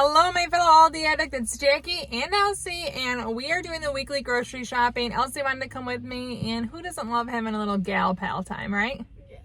Hello, my fellow Aldi addict. It's Jackie and Elsie, and we are doing the weekly grocery shopping. Elsie wanted to come with me, and who doesn't love having a little gal pal time, right? Yeah.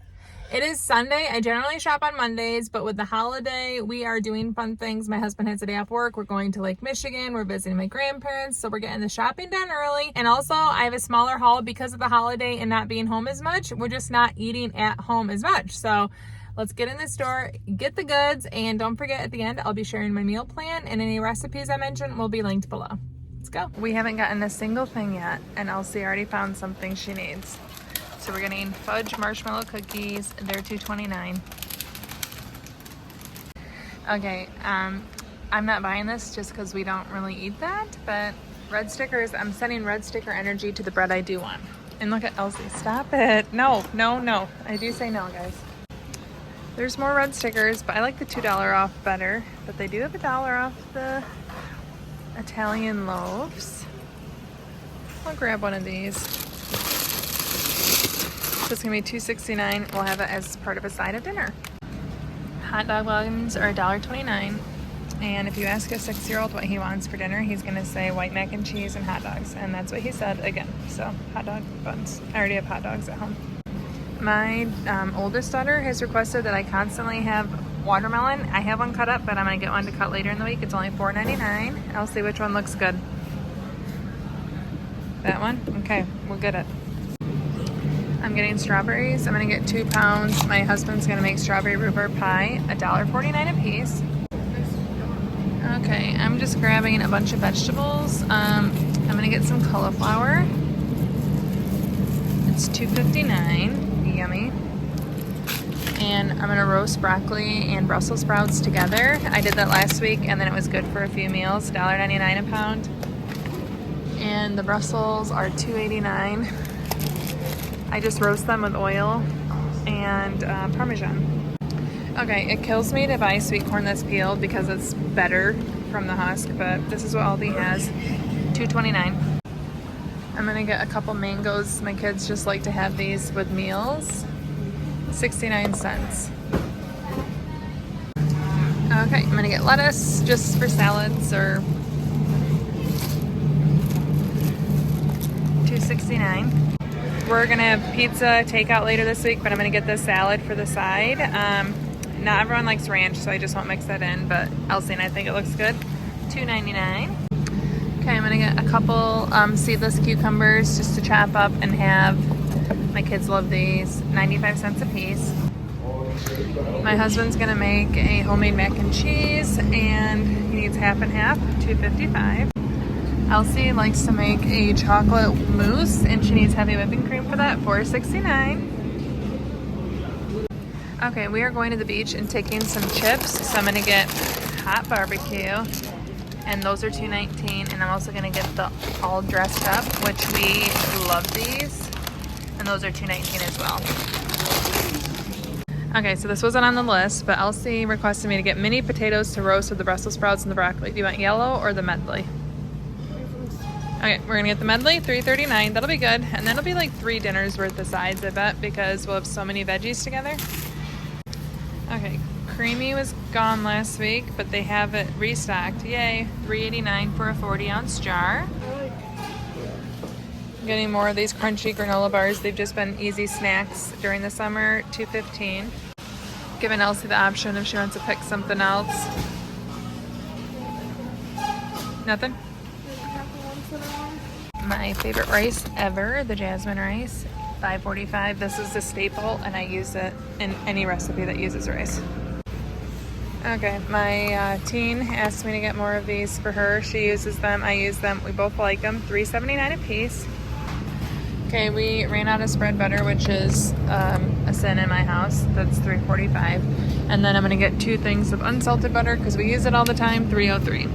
It is Sunday. I generally shop on Mondays, but with the holiday, we are doing fun things. My husband has a day off work. We're going to Lake Michigan. We're visiting my grandparents, so we're getting the shopping done early. And also, I have a smaller haul because of the holiday and not being home as much. We're just not eating at home as much. So let's get in the store, get the goods, and don't forget at the end, I'll be sharing my meal plan, and any recipes I mentioned will be linked below. Let's go. We haven't gotten a single thing yet, and Elsie already found something she needs. So we're getting fudge marshmallow cookies. They're $2.29. Okay, I'm not buying this just because we don't really eat that, but red stickers, I'm sending red sticker energy to the bread I do want. And look at Elsie, stop it. No. I do say no, guys. There's more red stickers, but I like the $2 off better. But they do have $1 off the Italian loaves. I'll grab one of these. So it's gonna be $2.69. We'll have it as part of a side of dinner. Hot dog buns are $1.29. And if you ask a 6-year-old what he wants for dinner, he's gonna say white mac and cheese and hot dogs. And that's what he said again. So hot dog buns. I already have hot dogs at home. My oldest daughter has requested that I constantly have watermelon. I have one cut up, but I'm gonna get one to cut later in the week. It's only $4.99. I'll see which one looks good. That one? Okay, we'll get it. I'm getting strawberries. I'm gonna get 2 pounds. My husband's gonna make strawberry rhubarb pie, $1.49 a piece. Okay, I'm just grabbing a bunch of vegetables. I'm gonna get some cauliflower. It's $2.59. Yummy. And I'm gonna roast broccoli and Brussels sprouts together. I did that last week and then it was good for a few meals. $1.99 a pound. And the Brussels are $2.89. I just roast them with oil and Parmesan. Okay, it kills me to buy sweet corn that's peeled because it's better from the husk, but this is what Aldi has. $2.29. I'm gonna get a couple mangoes. My kids just like to have these with meals. 69 cents. Okay, I'm gonna get lettuce just for salads or $2.69. We're gonna have pizza takeout later this week, but I'm gonna get the salad for the side. Not everyone likes ranch, so I just won't mix that in, but Elsie and I think it looks good. $2.99. Okay, I'm gonna get a couple seedless cucumbers just to chop up and have. My kids love these, 95 cents a piece. My husband's gonna make a homemade mac and cheese, and he needs half and half, $2.55. Elsie likes to make a chocolate mousse, and she needs heavy whipping cream for that, $4.69. Okay, we are going to the beach and taking some chips, so I'm gonna get hot barbecue. And those are $2.19, and I'm also gonna get the all dressed up, which we love these, and those are $2.19 as well. Okay, so this wasn't on the list, but Elsie requested me to get mini potatoes to roast with the Brussels sprouts and the broccoli. Do you want yellow or the medley? Okay, we're gonna get the medley, $3.39. That'll be good, and that'll be like 3 dinners worth of sides, I bet, because we'll have so many veggies together. Okay. Creamy was gone last week, but they have it restocked. Yay, $3.89 for a 40-ounce jar. I'm getting more of these crunchy granola bars. They've just been easy snacks during the summer, $2.15. Giving Elsie the option if she wants to pick something else. Nothing? My favorite rice ever, the jasmine rice, $5.45. This is the staple, and I use it in any recipe that uses rice. Okay, my teen asked me to get more of these for her. She uses them, I use them. We both like them. $3.79 a piece. Okay, we ran out of spread butter, which is a sin in my house. That's $3.45. And then I'm gonna get 2 things of unsalted butter because we use it all the time, $3.03.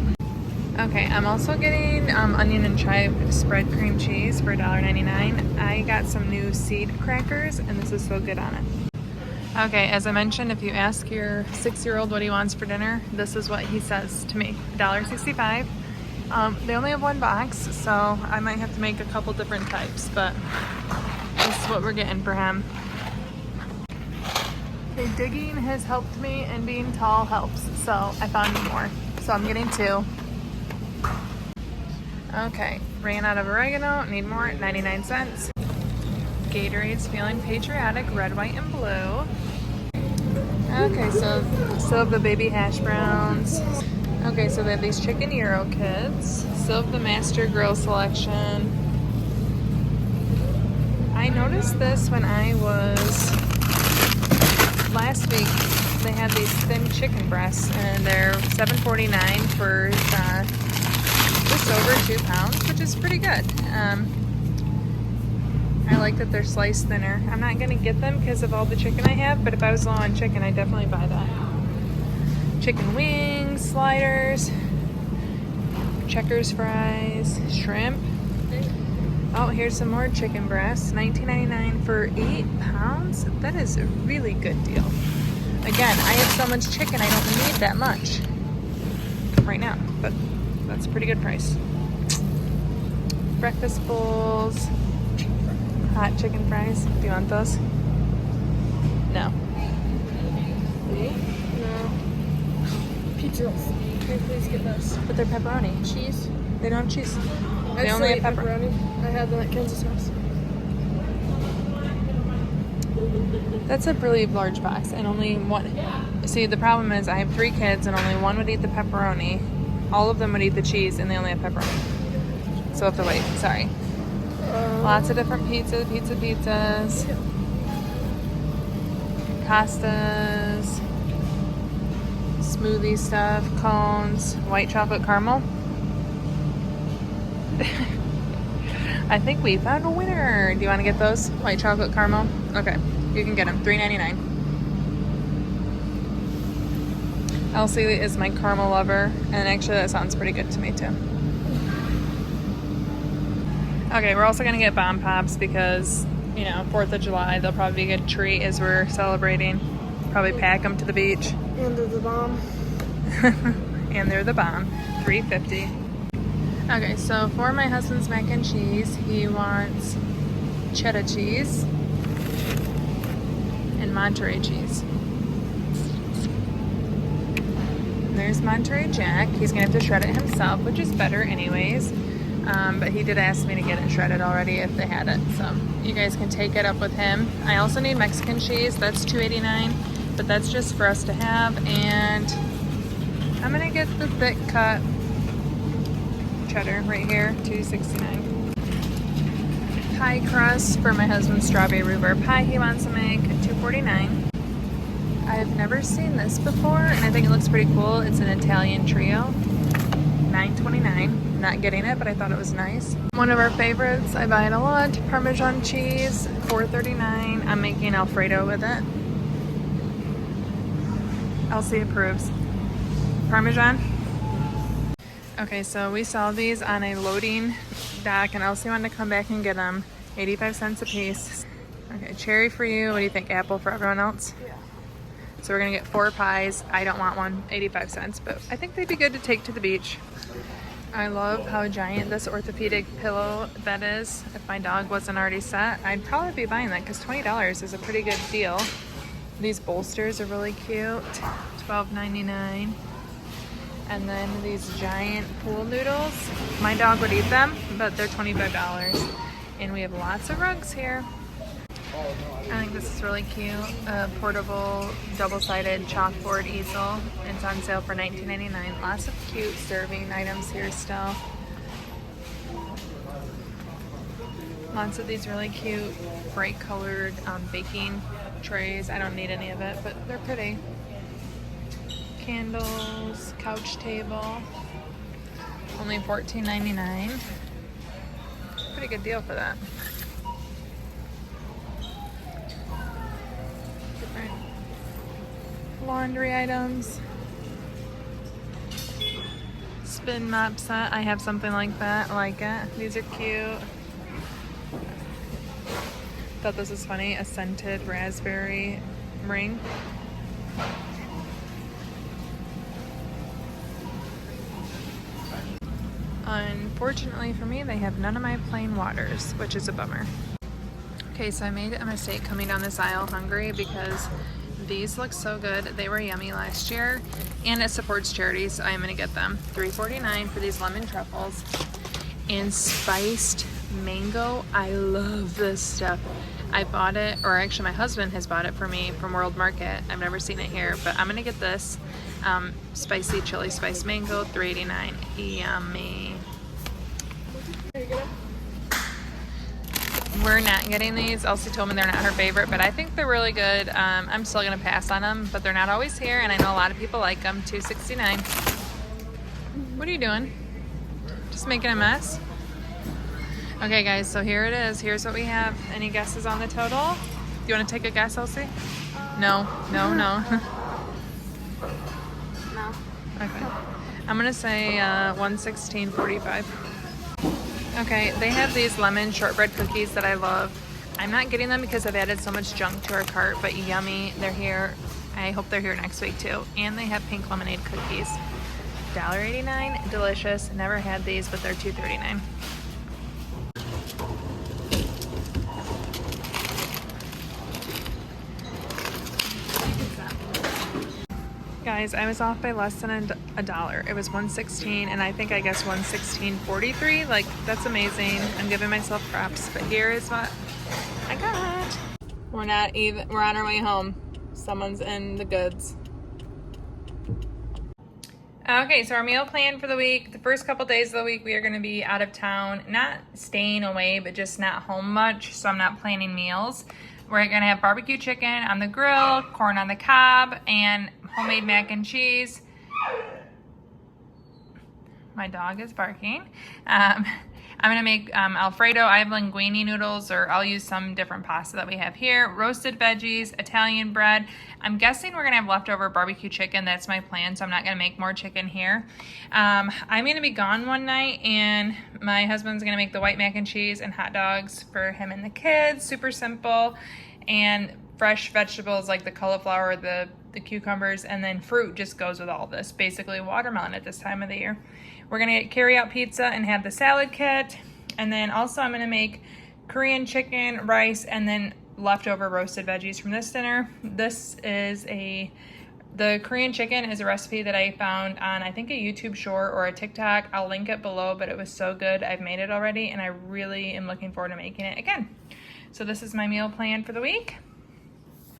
Okay, I'm also getting onion and chive spread cream cheese for $1.99. I got some new seed crackers, and this is so good on it. Okay, as I mentioned, if you ask your 6-year-old what he wants for dinner, this is what he says to me, $1.65. They only have 1 box, so I might have to make a couple different types, but this is what we're getting for him. Okay, digging has helped me, and being tall helps, so I found more. So I'm getting 2. Okay, ran out of oregano, need more, 99 cents. Gatorade's Feeling Patriotic, red, white, and blue. Okay, so still have the baby hash browns. Okay, so they have these chicken gyro kits. Still have the Master Grill selection. I noticed this when I was, last week, they had these thin chicken breasts, and they're $7.49 for just over 2 pounds, which is pretty good. I like that they're sliced thinner. I'm not gonna get them because of all the chicken I have, but if I was low on chicken, I'd definitely buy that. Chicken wings, sliders, checkers fries, shrimp. Oh, here's some more chicken breasts. $19.99 for 8 pounds. That is a really good deal. Again, I have so much chicken, I don't need that much right now, but that's a pretty good price. Breakfast bowls, hot chicken fries. Do you want those? No. No. Pizza rolls. Can you please get those? But they're pepperoni. Cheese? They don't have cheese. I They only still have eat pepperoni. I had them at Kansas House. That's a really large box, and only one. See, the problem is I have 3 kids, and only one would eat the pepperoni. All of them would eat the cheese, and they only have pepperoni. So I have to wait. Sorry. Lots of different pizzas, pastas, smoothie stuff, cones, white chocolate caramel. I think we found a winner. Do you want to get those? White chocolate caramel? Okay, you can get them. $3.99. Elsie is my caramel lover, and actually that sounds pretty good to me too. Okay, we're also gonna get bomb pops because, you know, 4th of July, they'll probably be a good treat as we're celebrating. Probably pack them to the beach. And they're the bomb. And they're the bomb. $3.50. Okay, so for my husband's mac and cheese, he wants cheddar cheese and Monterey cheese. There's Monterey Jack. He's gonna have to shred it himself, which is better anyways. But he did ask me to get it shredded already if they had it, so you guys can take it up with him. I also need Mexican cheese. That's $2.89, but that's just for us to have. And I'm gonna get the thick cut cheddar right here, $2.69. Pie crust for my husband's strawberry rhubarb pie he wants to make, $2.49. I've never seen this before, and I think it looks pretty cool. It's an Italian trio, $9.29. Not getting it, but I thought it was nice. One of our favorites, I buy it a lot, Parmesan cheese, $4.39. I'm making Alfredo with it. Elsie approves. Parmesan. Okay, so we saw these on a loading dock, and Elsie wanted to come back and get them. 85 cents a piece. Okay, cherry for you. What do you think? Apple for everyone else? Yeah. So we're gonna get 4 pies. I don't want one, 85 cents, but I think they'd be good to take to the beach. I love how giant this orthopedic pillow bed is. If my dog wasn't already set, I'd probably be buying that because $20 is a pretty good deal. These bolsters are really cute, $12.99. And then these giant pool noodles. My dog would eat them, but they're $25. And we have lots of rugs here. I think this is really cute. A portable double-sided chalkboard easel. It's on sale for $19.99. Lots of cute serving items here still. Lots of these really cute bright colored baking trays. I don't need any of it, but they're pretty. Candles, couch table. Only $14.99. Pretty good deal for that. Laundry items, spin mop set. I have something like that. I like it. These are cute. Thought this was funny. A scented raspberry ring. Unfortunately for me, they have none of my plain waters, which is a bummer. Okay, so I made a mistake coming down this aisle hungry because these look so good. They were yummy last year, and it supports charities, so I'm gonna get them. $3.49 for these lemon truffles. And spiced mango. I love this stuff. I bought it, or actually my husband has bought it for me from World Market. I've never seen it here, but I'm gonna get this. Spicy chili spiced mango, $3.89. Yummy. We're not getting these. Elsie told me they're not her favorite, but I think they're really good. I'm still gonna pass on them, but they're not always here, and I know a lot of people like them. $2.69. What are you doing? Just making a mess? Okay guys, so here it is. Here's what we have. Any guesses on the total? Do you want to take a guess, Elsie? No. No. Okay. I'm gonna say 116.45. Okay, they have these lemon shortbread cookies that I love. I'm not getting them because I've added so much junk to our cart, but yummy. They're here. I hope they're here next week too. And they have pink lemonade cookies. $1.89, delicious. Never had these, but they're $2.39. Guys, I was off by less than a dollar. It was $1.16, and I think I guess $116.43. Like, that's amazing. I'm giving myself props, but here is what I got. We're on our way home. Someone's in the goods. Okay, so our meal plan for the week, the first couple days of the week, we are going to be out of town, not staying away, but just not home much, so I'm not planning meals. We're going to have barbecue chicken on the grill, corn on the cob, and homemade mac and cheese. My dog is barking. I'm gonna make Alfredo. I have linguine noodles, or I'll use some different pasta that we have here. Roasted veggies, Italian bread. I'm guessing we're gonna have leftover barbecue chicken. That's my plan, so I'm not gonna make more chicken here. I'm gonna be gone one night, and my husband's gonna make the white mac and cheese and hot dogs for him and the kids. Super simple. And fresh vegetables like the cauliflower, the cucumbers, and then fruit just goes with all this. Basically watermelon at this time of the year. We're gonna get carry-out pizza and have the salad kit. And then also I'm gonna make Korean chicken, rice, and then leftover roasted veggies from this dinner. The Korean chicken is a recipe that I found on, I think, a YouTube short or a TikTok. I'll link it below, but it was so good. I've made it already, and I really am looking forward to making it again. So this is my meal plan for the week.